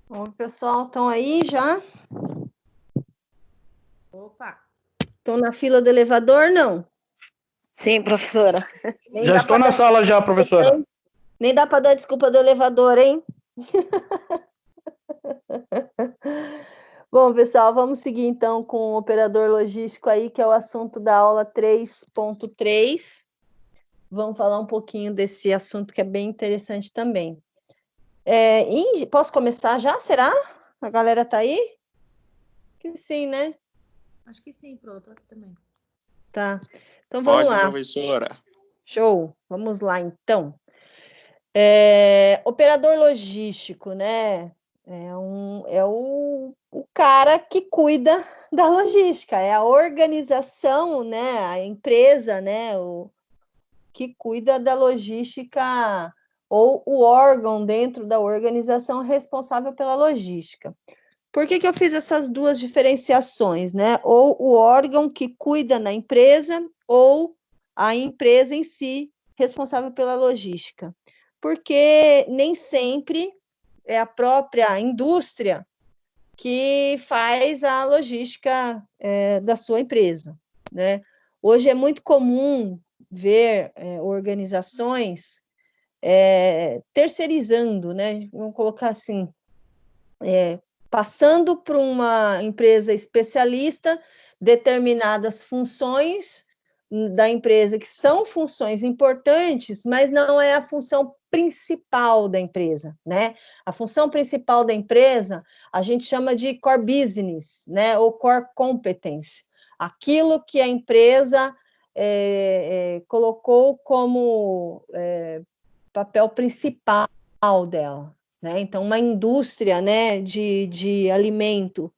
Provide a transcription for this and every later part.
Oi, pessoal, estão aí já? Opa! Estão na fila do elevador, não? Sim, professora. Já estou na sala já, professora. Nem dá para dar desculpa do elevador, hein? Bom, pessoal, vamos seguir então com o operador logístico aí, que é o assunto da aula 3.3. Vamos falar um pouquinho desse assunto que é bem interessante também. Posso começar já? Será? A galera tá aí? Que sim, né? Acho que sim, pronto, aqui também. Tá. Então vamos lá. Professora. Show. Vamos lá, então. Operador logístico, né? É o cara que cuida da logística, é a organização, né? A empresa, né? Que cuida da logística ou o órgão dentro da organização responsável pela logística. Por que eu fiz essas duas diferenciações, né? Ou o órgão que cuida na empresa ou a empresa em si responsável pela logística. Porque nem sempre é a própria indústria que faz a logística da sua empresa, né? Hoje é muito comum ver organizações terceirizando, né? Vamos colocar assim, passando para uma empresa especialista determinadas funções da empresa, que são funções importantes, mas não é a função principal da empresa, né? A função principal da empresa, a gente chama de core business, né? Ou core competence. Aquilo que a empresa colocou como papel principal dela, né? Então, uma indústria, né, de alimento,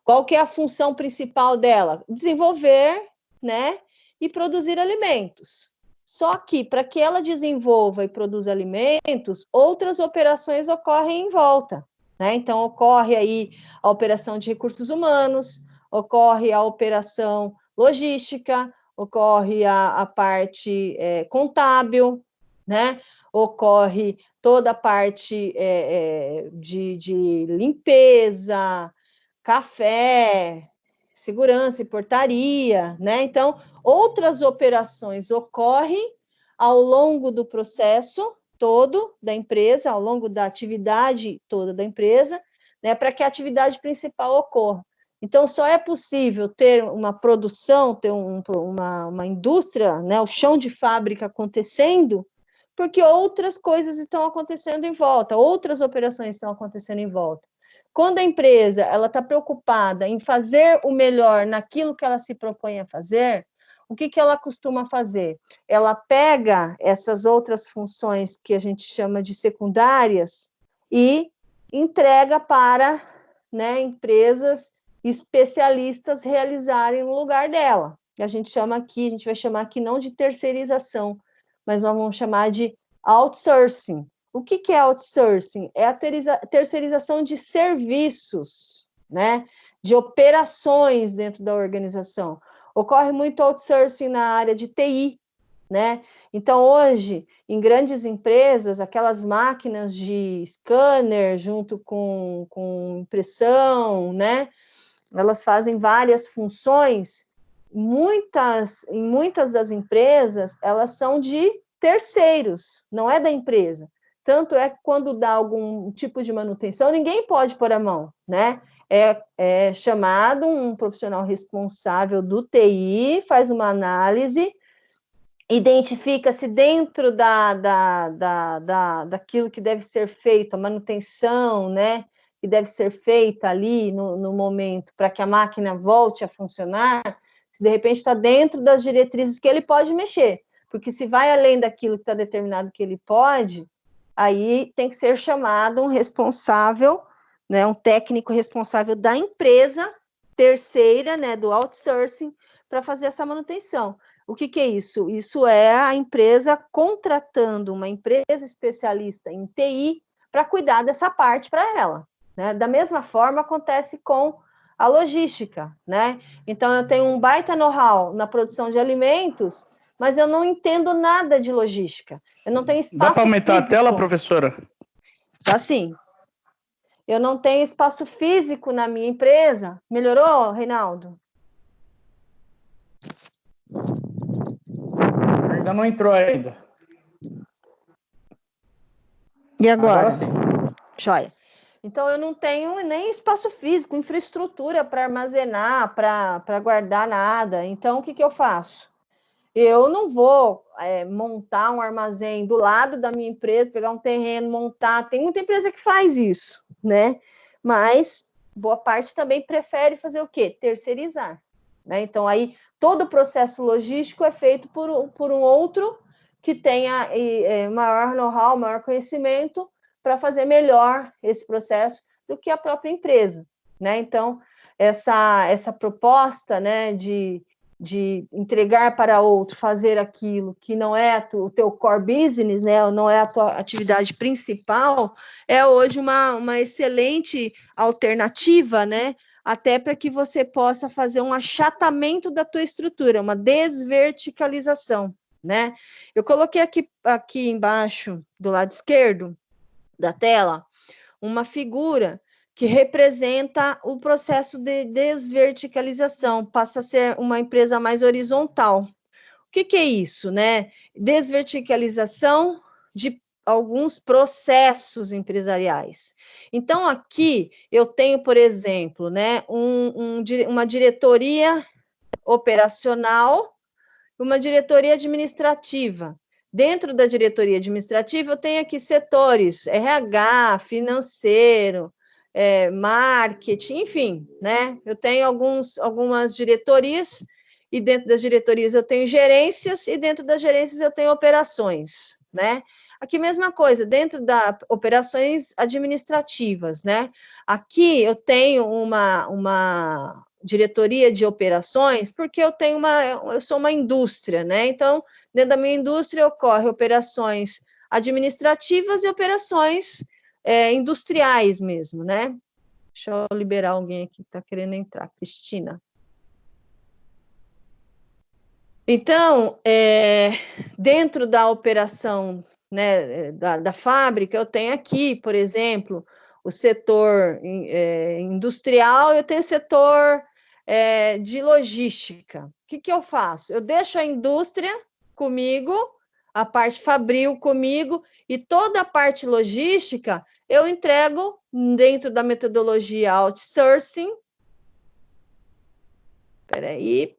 qual que é a função principal dela? Desenvolver, né, e produzir alimentos. Só que, para que ela desenvolva e produza alimentos, outras operações ocorrem em volta, né? Então, ocorre aí a operação de recursos humanos, ocorre a operação logística, ocorre a parte contábil, né? Ocorre toda a parte de limpeza, café, segurança e portaria, né? Então, outras operações ocorrem ao longo do processo todo da empresa, ao longo da atividade toda da empresa, né, para que a atividade principal ocorra. Então, só é possível ter uma produção, ter uma indústria, né, o chão de fábrica acontecendo, porque outras coisas estão acontecendo em volta, outras operações estão acontecendo em volta. Quando a empresa ela está preocupada em fazer o melhor naquilo que ela se propõe a fazer, o que ela costuma fazer? Ela pega essas outras funções que a gente chama de secundárias e entrega para, né, empresas especialistas realizarem no lugar dela. A gente vai chamar aqui não de terceirização, mas nós vamos chamar de outsourcing. O que é outsourcing? É a terceirização de serviços, né? De operações dentro da organização. Ocorre muito outsourcing na área de TI, né? Então, hoje, em grandes empresas, aquelas máquinas de scanner junto com impressão, né? Elas fazem várias funções. Em muitas das empresas, elas são de terceiros, não é da empresa. Tanto é que quando dá algum tipo de manutenção, ninguém pode pôr a mão, né? É chamado um profissional responsável do TI, faz uma análise, identifica-se dentro daquilo que deve ser feito, a manutenção, né? Que deve ser feita ali no momento para que a máquina volte a funcionar, se de repente está dentro das diretrizes que ele pode mexer. Porque se vai além daquilo que está determinado que ele pode, aí tem que ser chamado um responsável, né, um técnico responsável da empresa terceira, né, do outsourcing, para fazer essa manutenção. O que é isso? Isso é a empresa contratando uma empresa especialista em TI para cuidar dessa parte para ela, né? Da mesma forma acontece com a logística, né? Então eu tenho um baita know-how na produção de alimentos, mas eu não entendo nada de logística. Eu não tenho espaço. Dá para aumentar a tela, professora? Tá sim. eu não tenho espaço físico na minha empresa. Melhorou, Reinaldo? Ainda não entrou ainda. E agora? Agora sim. Joia. Então, eu não tenho nem espaço físico, infraestrutura para armazenar, para guardar nada. Então, o que eu faço? Eu não vou montar um armazém do lado da minha empresa, pegar um terreno, montar. Tem muita empresa que faz isso, né? Mas boa parte também prefere fazer o quê? Terceirizar, né? Então, aí, todo o processo logístico é feito por um outro que tenha maior know-how, maior conhecimento para fazer melhor esse processo do que a própria empresa, né? Então, essa proposta, né, de entregar para outro, fazer aquilo que não é o teu core business, né, não é a tua atividade principal, é hoje uma excelente alternativa, né, até para que você possa fazer um achatamento da tua estrutura, uma desverticalização, né? Eu coloquei aqui embaixo, do lado esquerdo da tela, uma figura que representa o processo de desverticalização, passa a ser uma empresa mais horizontal. O que é isso, né? Desverticalização de alguns processos empresariais. Então, aqui eu tenho, por exemplo, né, uma diretoria operacional, uma diretoria administrativa. Dentro da diretoria administrativa, eu tenho aqui setores, RH, financeiro, marketing, enfim, né? Eu tenho algumas diretorias, e dentro das diretorias eu tenho gerências, e dentro das gerências eu tenho operações, né? Aqui, mesma coisa, dentro das operações administrativas, né? Aqui eu tenho uma diretoria de operações, porque eu sou uma indústria, né? Então, dentro da minha indústria ocorrem operações administrativas e operações industriais mesmo, né? Deixa eu liberar alguém aqui que está querendo entrar, Cristina. Então, dentro da operação, né, da fábrica, eu tenho aqui, por exemplo, o setor industrial, eu tenho o setor de logística. O que eu faço? Eu deixo a indústria comigo, a parte fabril comigo, e toda a parte logística eu entrego dentro da metodologia outsourcing. Espera aí.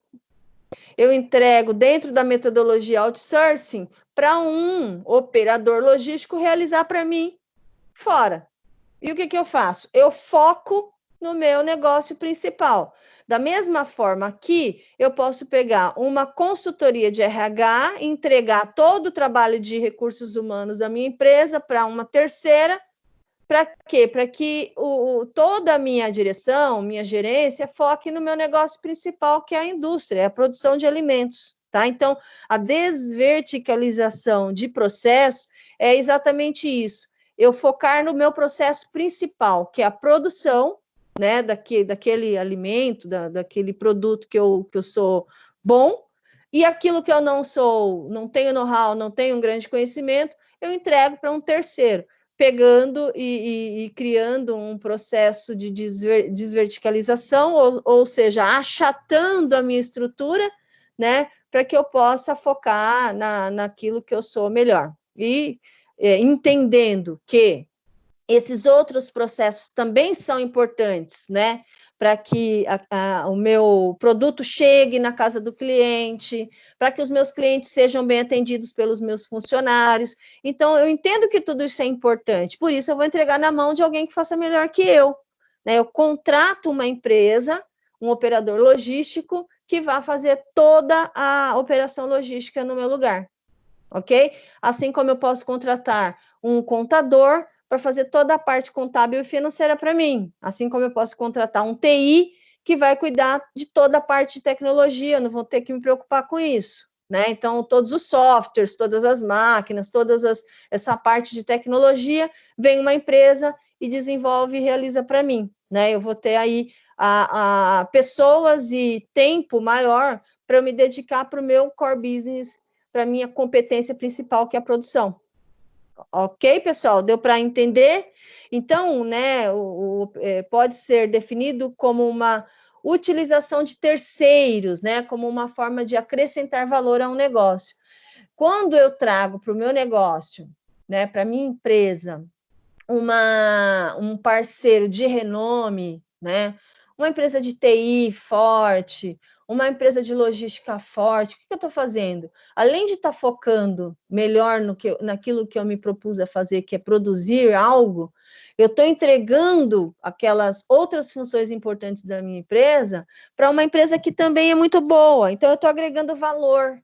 Eu entrego dentro da metodologia outsourcing para um operador logístico realizar para mim fora. E o que eu faço? Eu foco no meu negócio principal. Da mesma forma que eu posso pegar uma consultoria de RH, entregar todo o trabalho de recursos humanos da minha empresa para uma terceira. Para quê? Para que toda a minha direção, minha gerência, foque no meu negócio principal, que é a indústria, a produção de alimentos. Tá? Então, a desverticalização de processo é exatamente isso. Eu focar no meu processo principal, que é a produção, né, daquele alimento, daquele produto que eu sou bom, e aquilo que eu não tenho know-how, não tenho um grande conhecimento, eu entrego para um terceiro, pegando e criando um processo de desverticalização, ou seja, achatando a minha estrutura, né, para que eu possa focar naquilo que eu sou melhor. E entendendo que esses outros processos também são importantes, né, para que o meu produto chegue na casa do cliente, para que os meus clientes sejam bem atendidos pelos meus funcionários. Então, eu entendo que tudo isso é importante, por isso eu vou entregar na mão de alguém que faça melhor que eu, né? Eu contrato uma empresa, um operador logístico, que vai fazer toda a operação logística no meu lugar, ok? Assim como eu posso contratar um contador para fazer toda a parte contábil e financeira para mim, assim como eu posso contratar um TI que vai cuidar de toda a parte de tecnologia, eu não vou ter que me preocupar com isso, né? Então, todos os softwares, todas as máquinas, essa parte de tecnologia, vem uma empresa e desenvolve e realiza para mim, né? Eu vou ter aí a pessoas e tempo maior para eu me dedicar para o meu core business, para a minha competência principal, que é a produção. Ok, pessoal? Deu para entender? Então, né, pode ser definido como uma utilização de terceiros, né, como uma forma de acrescentar valor a um negócio. Quando eu trago para o meu negócio, né, para a minha empresa, um parceiro de renome, né, uma empresa de TI forte, uma empresa de logística forte, o que eu estou fazendo? Além de estar focando melhor naquilo que eu me propus a fazer, que é produzir algo, eu estou entregando aquelas outras funções importantes da minha empresa para uma empresa que também é muito boa. Então, eu estou agregando valor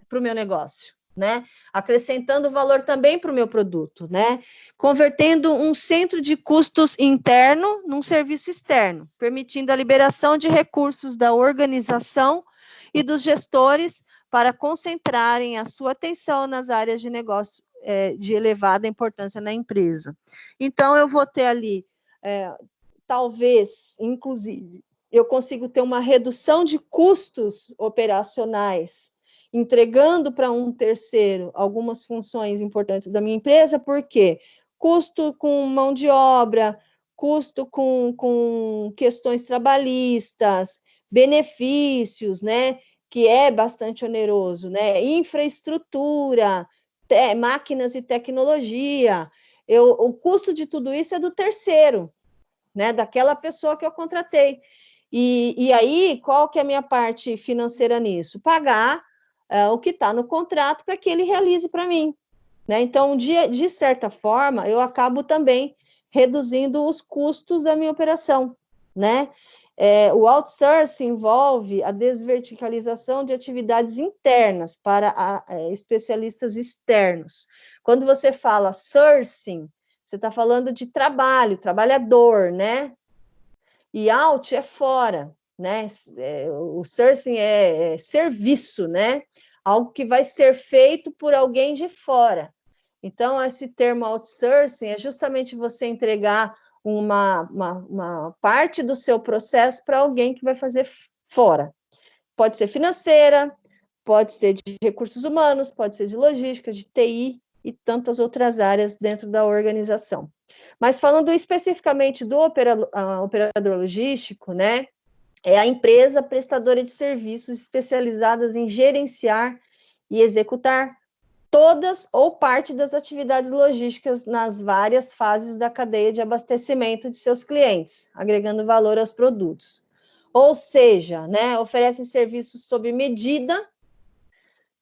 para o meu negócio, né? Acrescentando valor também para o meu produto, né? Convertendo um centro de custos interno num serviço externo, permitindo a liberação de recursos da organização e dos gestores para concentrarem a sua atenção nas áreas de negócio de elevada importância na empresa. Então, eu vou ter ali, talvez, inclusive, eu consigo ter uma redução de custos operacionais, entregando para um terceiro algumas funções importantes da minha empresa, porque custo com mão de obra, custo com questões trabalhistas, benefícios, né, que é bastante oneroso, né, infraestrutura, máquinas e tecnologia, o custo de tudo isso é do terceiro, né, daquela pessoa que eu contratei. E aí, qual que é a minha parte financeira nisso? Pagar o que está no contrato para que ele realize para mim, né? Então, de certa forma, eu acabo também reduzindo os custos da minha operação, né? O outsourcing envolve a desverticalização de atividades internas para especialistas externos. Quando você fala sourcing, você está falando de trabalho, trabalhador, né? E out é fora, né? O sourcing é serviço, né? Algo que vai ser feito por alguém de fora. Então, esse termo outsourcing é justamente você entregar uma parte do seu processo para alguém que vai fazer fora. Pode ser financeira, pode ser de recursos humanos, pode ser de logística, de TI e tantas outras áreas dentro da organização. Mas falando especificamente do operador logístico, né, é a empresa prestadora de serviços especializadas em gerenciar e executar todas ou parte das atividades logísticas nas várias fases da cadeia de abastecimento de seus clientes, agregando valor aos produtos. Ou seja, né, oferecem serviços sob medida,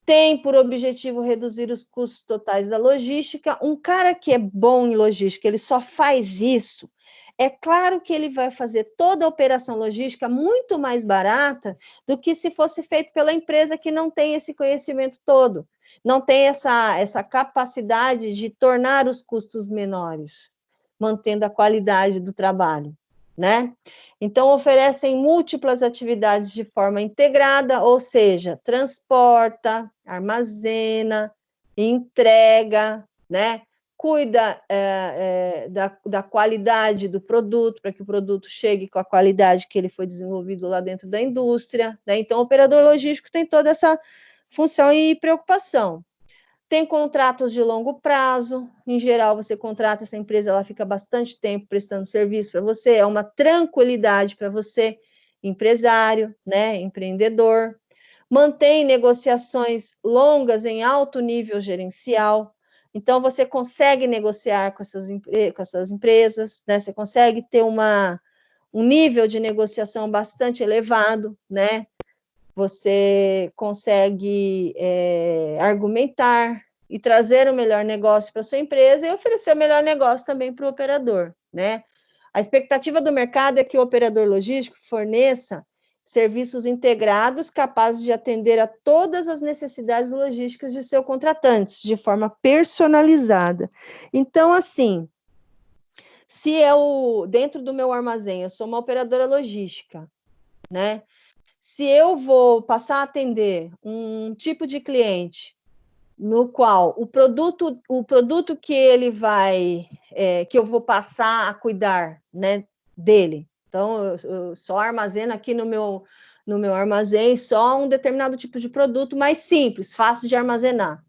tem por objetivo reduzir os custos totais da logística. Um cara que é bom em logística, ele só faz isso. É claro que ele vai fazer toda a operação logística muito mais barata do que se fosse feito pela empresa que não tem esse conhecimento todo, não tem essa capacidade de tornar os custos menores, mantendo a qualidade do trabalho, né? Então, oferecem múltiplas atividades de forma integrada, ou seja, transporta, armazena, entrega, né? Cuida da qualidade do produto, para que o produto chegue com a qualidade que ele foi desenvolvido lá dentro da indústria, né? Então, o operador logístico tem toda essa função e preocupação. Tem contratos de longo prazo, em geral você contrata essa empresa, ela fica bastante tempo prestando serviço para você, é uma tranquilidade para você, empresário, né, empreendedor. Mantém negociações longas em alto nível gerencial, então você consegue negociar com essas empresas, né, você consegue ter um nível de negociação bastante elevado, né, você consegue argumentar e trazer o melhor negócio para a sua empresa e oferecer o melhor negócio também para o operador, né? A expectativa do mercado é que o operador logístico forneça serviços integrados capazes de atender a todas as necessidades logísticas de seus contratantes, de forma personalizada. Então, assim, se eu, dentro do meu armazém, eu sou uma operadora logística, né? Se eu vou passar a atender um tipo de cliente no qual o produto que ele vai, que eu vou passar a cuidar, né, dele. Então, eu só armazeno aqui no meu armazém só um determinado tipo de produto mais simples, fácil de armazenar.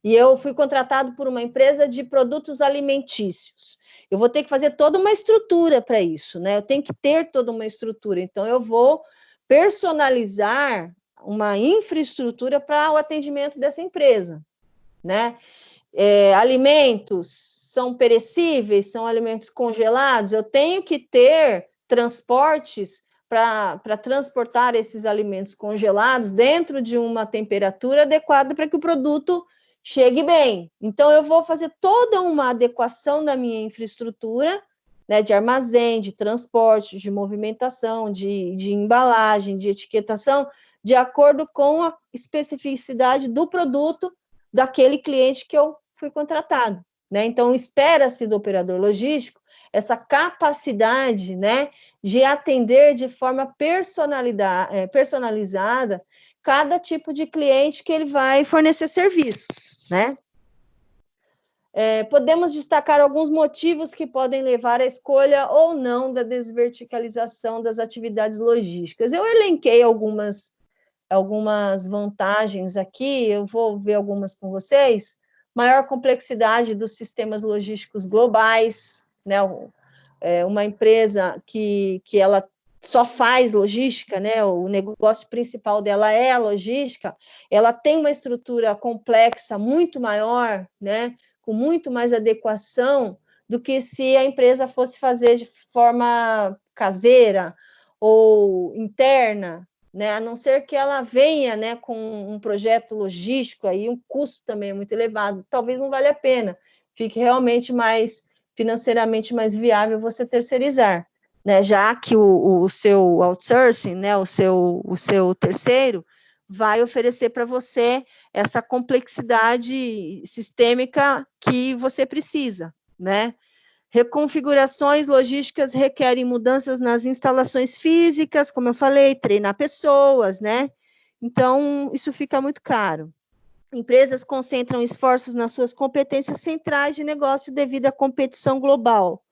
e eu fui contratado por uma empresa de produtos alimentícios. Eu vou ter que fazer toda uma estrutura para isso, né? Eu tenho que ter toda uma estrutura. Então, eu vou personalizar uma infraestrutura para o atendimento dessa empresa, né? Alimentos são perecíveis, são alimentos congelados, eu tenho que ter transportes para transportar esses alimentos congelados dentro de uma temperatura adequada para que o produto chegue bem. Então, eu vou fazer toda uma adequação da minha infraestrutura, né, de armazém, de transporte, de movimentação, de embalagem, de etiquetação, de acordo com a especificidade do produto daquele cliente que eu fui contratado, né? Então, espera-se do operador logístico essa capacidade, né, de atender de forma personalizada cada tipo de cliente que ele vai fornecer serviços, né? Podemos destacar alguns motivos que podem levar à escolha ou não da desverticalização das atividades logísticas. Eu elenquei algumas vantagens aqui, eu vou ver algumas com vocês. Maior complexidade dos sistemas logísticos globais, né? Uma empresa que ela só faz logística, né? O negócio principal dela é a logística, ela tem uma estrutura complexa muito maior, né? Com muito mais adequação do que se a empresa fosse fazer de forma caseira ou interna, né? A não ser que ela venha, né, com um projeto logístico, aí um custo também é muito elevado, talvez não valha a pena, fique realmente mais financeiramente mais viável você terceirizar, né? Já que o seu outsourcing, né, o seu terceiro, vai oferecer para você essa complexidade sistêmica que você precisa, né? Reconfigurações logísticas requerem mudanças nas instalações físicas, como eu falei, treinar pessoas, né? Então, isso fica muito caro. Empresas concentram esforços nas suas competências centrais de negócio devido à competição global.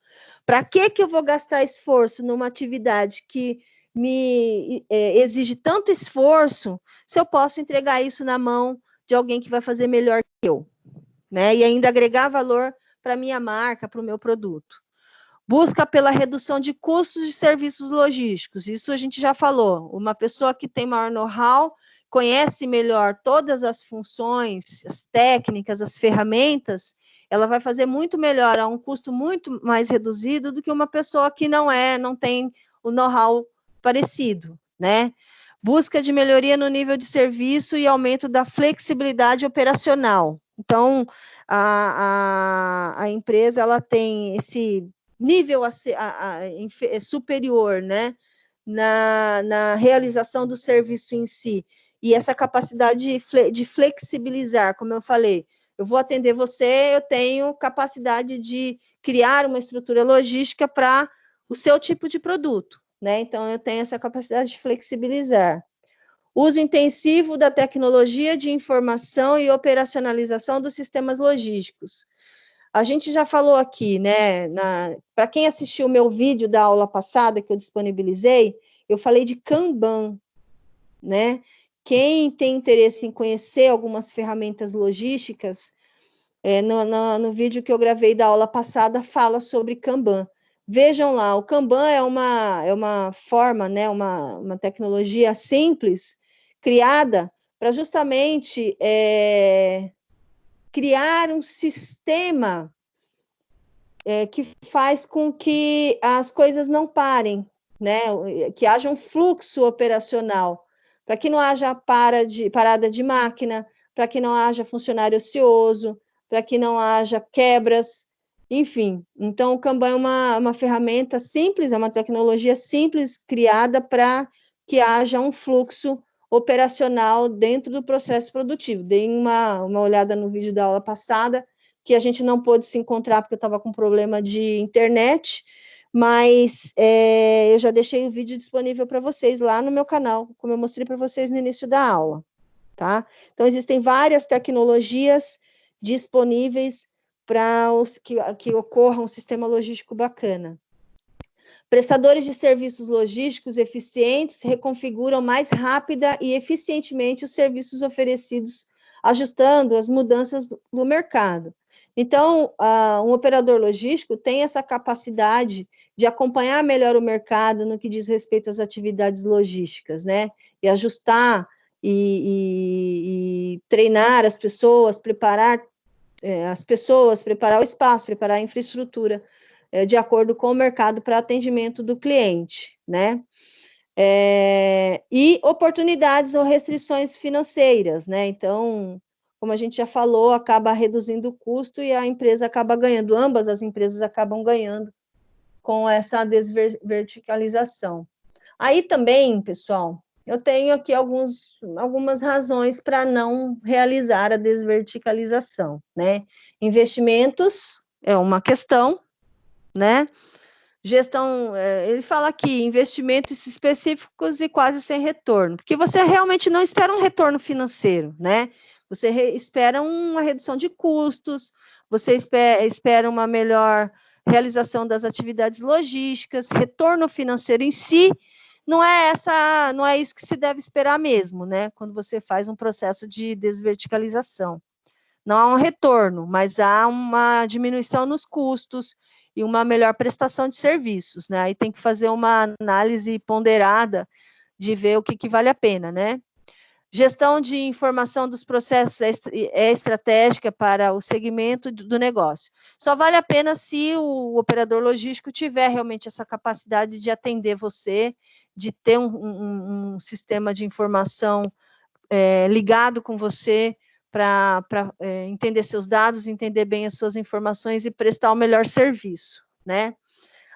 Para que eu vou gastar esforço numa atividade que me exige tanto esforço, se eu posso entregar isso na mão de alguém que vai fazer melhor que eu, né? E ainda agregar valor para a minha marca, para o meu produto. Busca pela redução de custos de serviços logísticos. Isso a gente já falou. Uma pessoa que tem maior know-how, conhece melhor todas as funções, as técnicas, as ferramentas, ela vai fazer muito melhor a um custo muito mais reduzido do que uma pessoa que não tem o know-how parecido, né? Busca de melhoria no nível de serviço e aumento da flexibilidade operacional. Então, a empresa ela tem esse nível superior, né, na realização do serviço em si, e essa capacidade de flexibilizar, como eu falei, eu vou atender você, eu tenho capacidade de criar uma estrutura logística para o seu tipo de produto, né, então eu tenho essa capacidade de flexibilizar. Uso intensivo da tecnologia de informação e operacionalização dos sistemas logísticos. A gente já falou aqui, né? Para quem assistiu o meu vídeo da aula passada que eu disponibilizei, eu falei de Kanban, né? Quem tem interesse em conhecer algumas ferramentas logísticas, no vídeo que eu gravei da aula passada, fala sobre Kanban. Vejam lá, o Kanban é uma forma, né? Uma tecnologia simples, criada para justamente criar um sistema que faz com que as coisas não parem, né? Que haja um fluxo operacional, para que não haja parada de máquina, para que não haja funcionário ocioso, para que não haja quebras, enfim. Então, o Kanban é uma ferramenta simples, é uma tecnologia simples criada para que haja um fluxo operacional dentro do processo produtivo. Dei uma olhada no vídeo da aula passada, que a gente não pôde se encontrar porque eu estava com problema de internet, mas eu já deixei o vídeo disponível para vocês lá no meu canal, como eu mostrei para vocês no início da aula, tá? Então, existem várias tecnologias disponíveis para que ocorra um sistema logístico bacana. Prestadores de serviços logísticos eficientes reconfiguram mais rápida e eficientemente os serviços oferecidos ajustando as mudanças do mercado. Então, um operador logístico tem essa capacidade de acompanhar melhor o mercado no que diz respeito às atividades logísticas, né? E ajustar e treinar as pessoas, preparar preparar o espaço, preparar a infraestrutura de acordo com o mercado para atendimento do cliente, né? E oportunidades ou restrições financeiras, né? Então, como a gente já falou, acaba reduzindo o custo e a empresa acaba ganhando, ambas as empresas acabam ganhando com essa desverticalização. Aí também, pessoal, eu tenho aqui algumas razões para não realizar a desverticalização, né? Investimentos é uma questão, né? Gestão, ele fala aqui, investimentos específicos e quase sem retorno, porque você realmente não espera um retorno financeiro, né? Você espera uma redução de custos, você espera uma melhor realização das atividades logísticas, retorno financeiro em si, não é isso que se deve esperar mesmo, né? Quando você faz um processo de desverticalização. Não há um retorno, mas há uma diminuição nos custos e uma melhor prestação de serviços, né? Aí tem que fazer uma análise ponderada de ver o que vale a pena, né? Gestão de informação dos processos é estratégica para o segmento do negócio. Só vale a pena se o operador logístico tiver realmente essa capacidade de atender você, de ter um sistema de informação ligado com você, para entender seus dados, entender bem as suas informações e prestar o melhor serviço, né?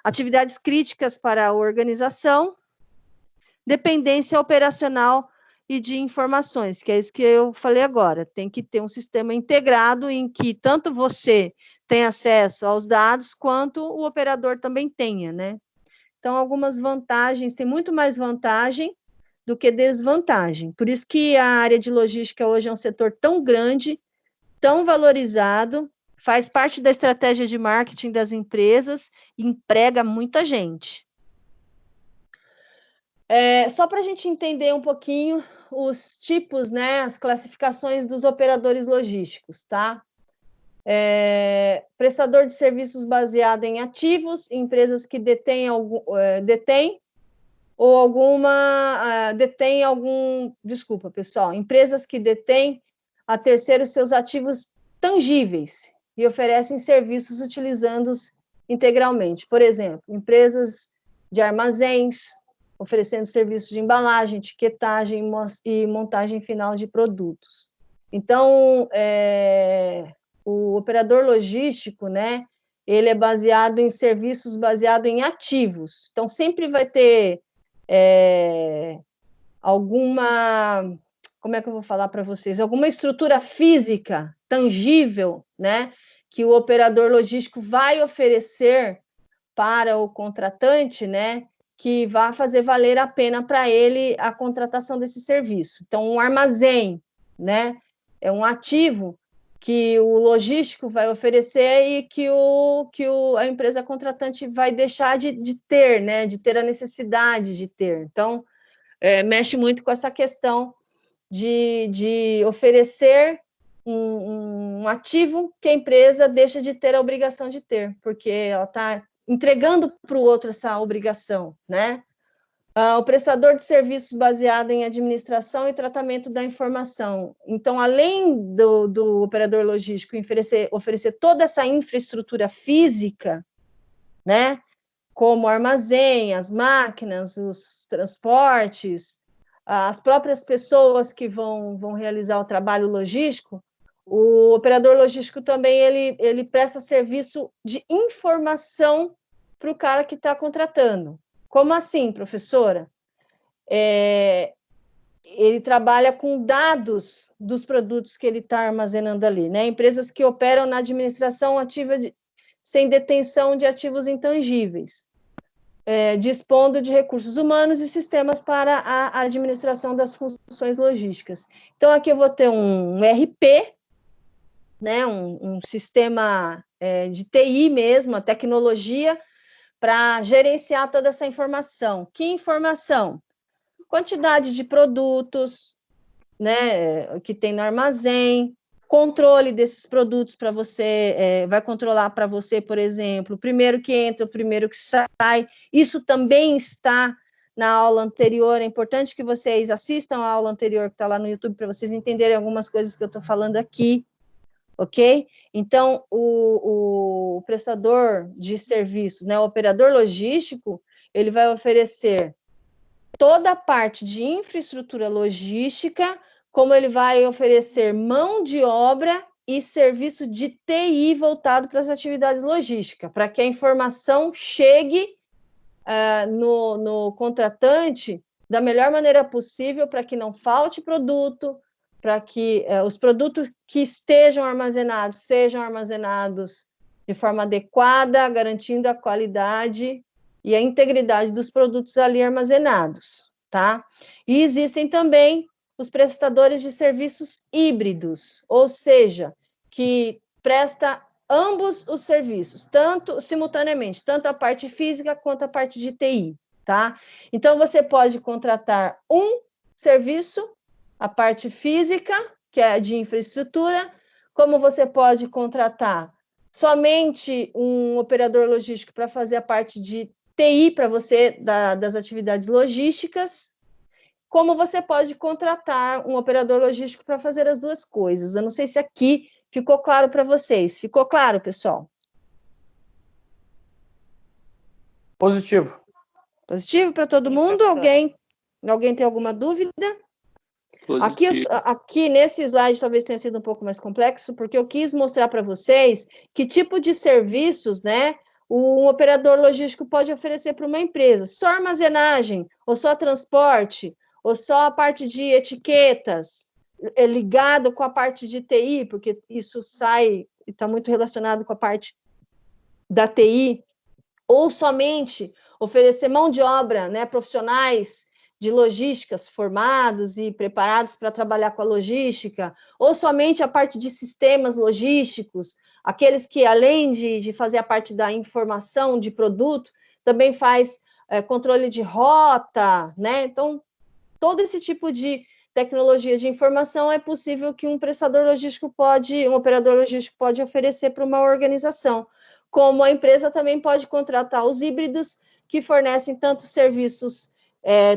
Atividades críticas para a organização, dependência operacional e de informações, que é isso que eu falei agora. Tem que ter um sistema integrado em que tanto você tem acesso aos dados, quanto o operador também tenha, né? Então, algumas vantagens, tem muito mais vantagem do que desvantagem. Por isso que a área de logística hoje é um setor tão grande, tão valorizado, faz parte da estratégia de marketing das empresas e emprega muita gente. Só para a gente entender um pouquinho os tipos, né, as classificações dos operadores logísticos, tá? Prestador de serviços baseado em ativos, empresas que detêm desculpa, pessoal, empresas que detêm a terceiros seus ativos tangíveis e oferecem serviços utilizando-os integralmente. Por exemplo, empresas de armazéns, oferecendo serviços de embalagem, etiquetagem e montagem final de produtos. Então, o operador logístico, né, ele é baseado em serviços baseados em ativos. Então, sempre vai ter alguma, como é que eu vou falar para vocês? Alguma estrutura física, tangível, né, que o operador logístico vai oferecer para o contratante, né, que vai fazer valer a pena para ele a contratação desse serviço. Então, um armazém, né, é um ativo que o logístico vai oferecer e que a empresa contratante vai deixar de ter, né, de ter a necessidade de ter. Então, mexe muito com essa questão de oferecer um ativo que a empresa deixa de ter a obrigação de ter, porque ela está entregando para o outro essa obrigação, né? O prestador de serviços baseado em administração e tratamento da informação. Então, além do operador logístico oferecer toda essa infraestrutura física, né, como armazém, as máquinas, os transportes, as próprias pessoas que vão realizar o trabalho logístico, o operador logístico também ele presta serviço de informação para o cara que está contratando. Como assim, professora? Ele trabalha com dados dos produtos que ele está armazenando ali, né? Empresas que operam na administração ativa sem detenção de ativos intangíveis, dispondo de recursos humanos e sistemas para a administração das funções logísticas. Então, aqui eu vou ter um RP, né? Um sistema de TI mesmo, a tecnologia, para gerenciar toda essa informação. Que informação? Quantidade de produtos, né, que tem no armazém, controle desses produtos para você, vai controlar para você, por exemplo, o primeiro que entra, o primeiro que sai. Isso também está na aula anterior. É importante que vocês assistam a aula anterior que está lá no YouTube para vocês entenderem algumas coisas que eu estou falando aqui, ok? Então, o prestador de serviços, né, o operador logístico, ele vai oferecer toda a parte de infraestrutura logística, como ele vai oferecer mão de obra e serviço de TI voltado para as atividades logísticas, para que a informação chegue no contratante da melhor maneira possível, para que não falte produto, para que os produtos que estejam armazenados sejam armazenados de forma adequada, garantindo a qualidade e a integridade dos produtos ali armazenados, tá? E existem também os prestadores de serviços híbridos, ou seja, que presta ambos os serviços, tanto simultaneamente, tanto a parte física quanto a parte de TI, tá? Então, você pode contratar um serviço, a parte física, que é de infraestrutura, como você pode contratar somente um operador logístico para fazer a parte de TI para você, das atividades logísticas, como você pode contratar um operador logístico para fazer as duas coisas. Eu não sei se aqui ficou claro para vocês. Ficou claro, pessoal? Positivo. Positivo para todo mundo? Alguém tem alguma dúvida? Aqui nesse slide talvez tenha sido um pouco mais complexo, porque eu quis mostrar para vocês que tipo de serviços, né, um operador logístico pode oferecer para uma empresa. Só armazenagem, ou só transporte, ou só a parte de etiquetas, ligado com a parte de TI, porque isso sai e está muito relacionado com a parte da TI, ou somente oferecer mão de obra, né, profissionais de logísticas formados e preparados para trabalhar com a logística, ou somente a parte de sistemas logísticos, aqueles que, além de fazer a parte da informação de produto, também faz controle de rota, né? Então, todo esse tipo de tecnologia de informação é possível que um operador logístico pode oferecer para uma organização, como a empresa também pode contratar os híbridos, que fornecem tanto serviços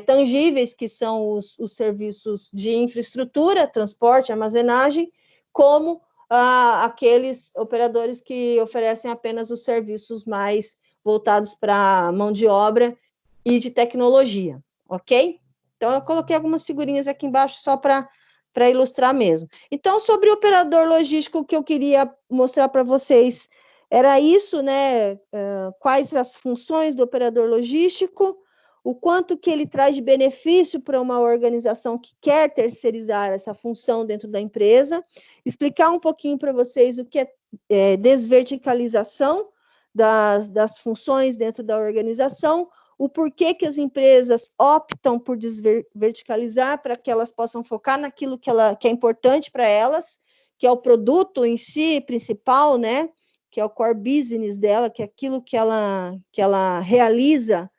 tangíveis, que são os serviços de infraestrutura, transporte, armazenagem, como aqueles operadores que oferecem apenas os serviços mais voltados para mão de obra e de tecnologia, ok? Então, eu coloquei algumas figurinhas aqui embaixo só para ilustrar mesmo. Então, sobre o operador logístico, o que eu queria mostrar para vocês era isso, né? Quais as funções do operador logístico, o quanto que ele traz de benefício para uma organização que quer terceirizar essa função dentro da empresa, explicar um pouquinho para vocês o que é desverticalização das funções dentro da organização, o porquê que as empresas optam por desverticalizar para que elas possam focar naquilo que é importante para elas, que é o produto em si principal, né? Que é o core business dela, que é aquilo que ela realiza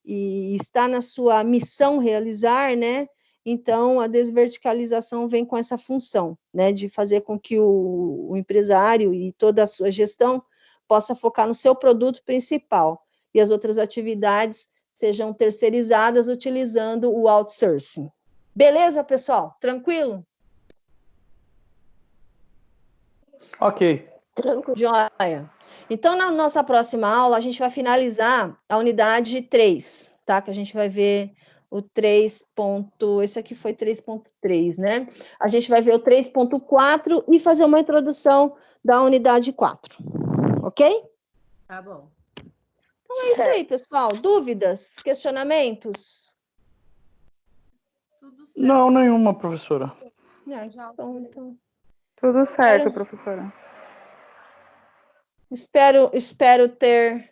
e está na sua missão realizar, né? Então, a desverticalização vem com essa função, né? De fazer com que o empresário e toda a sua gestão possa focar no seu produto principal e as outras atividades sejam terceirizadas utilizando o outsourcing. Beleza, pessoal? Tranquilo? Ok. Tranquilo. Joia. Então, na nossa próxima aula, a gente vai finalizar a unidade 3, tá? Que a gente vai ver o 3. Esse aqui foi 3.3, né? A gente vai ver o 3.4 e fazer uma introdução da unidade 4. Ok? Tá bom. Então, é isso aí, pessoal. Dúvidas? Questionamentos? Tudo certo. Não, nenhuma, professora. Então, Tudo certo, professora. espero ter